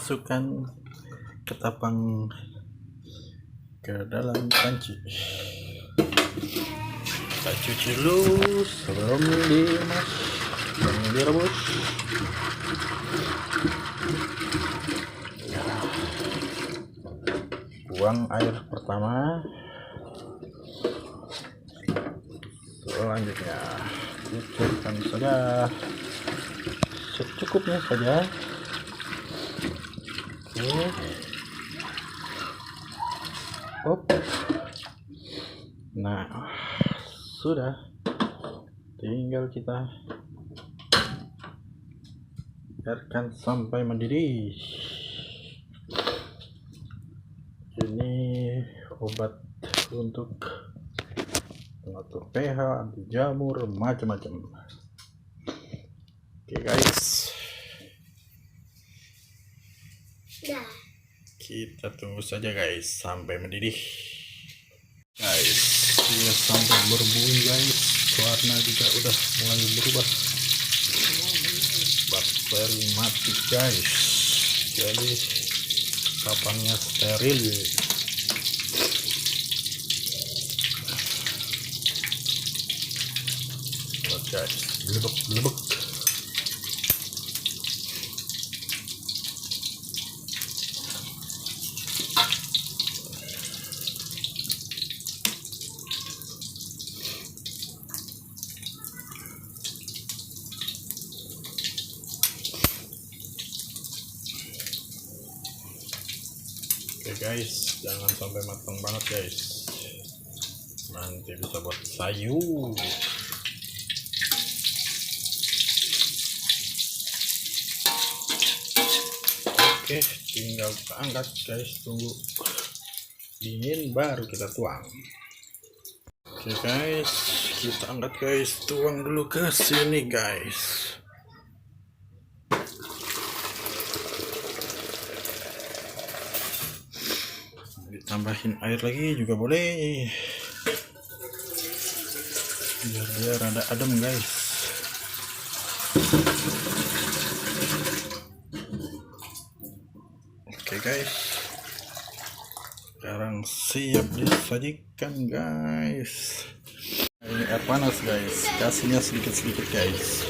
masukkan ketapang ke dalam panci. Kita cuci dulu sebelum direbus. Buang air pertama. Selanjutnya cucurkan saja secukupnya saja. Oke. Nah, sudah, tinggal kita biarkan sampai mendidih. Ini obat untuk mengatur pH, anti jamur, macam-macam. Oke guys, kita tunggu saja guys sampai mendidih. Guys, dia sampai berbunyi guys, warna juga udah mulai berubah, bakteri mati guys, jadi ketapangnya steril. Lihat guys, belebek. Oke guys, jangan sampai matang banget guys, nanti bisa buat sayur. Oke, tinggal kita angkat guys, tunggu dingin baru kita tuang. Oke guys, kita angkat guys, tuang dulu ke sini guys. Tambahin air lagi juga boleh, biar dia rada adem guys. Oke guys, sekarang siap disajikan guys. Ini air panas guys, kasihnya sedikit-sedikit guys,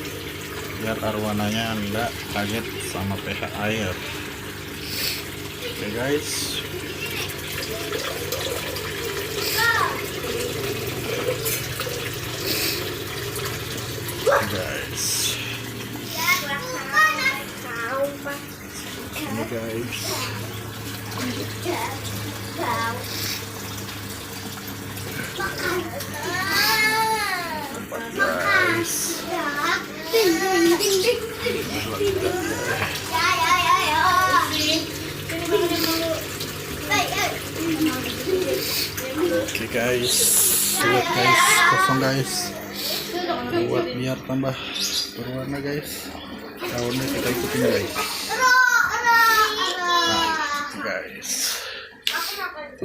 biar arwananya enggak kaget sama pH air. Oke guys, ini guys, oke guys, lihat guys, kosong guys, buat biar tambah berwarna guys, daunnya kita ikutin guys.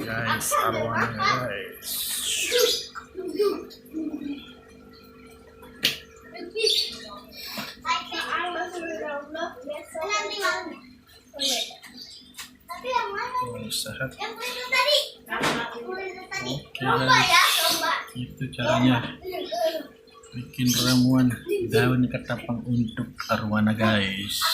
Nah, guys, arwana guys. Sehat. Oke guys, itu caranya bikin ramuan daun ketapang untuk arwana guys.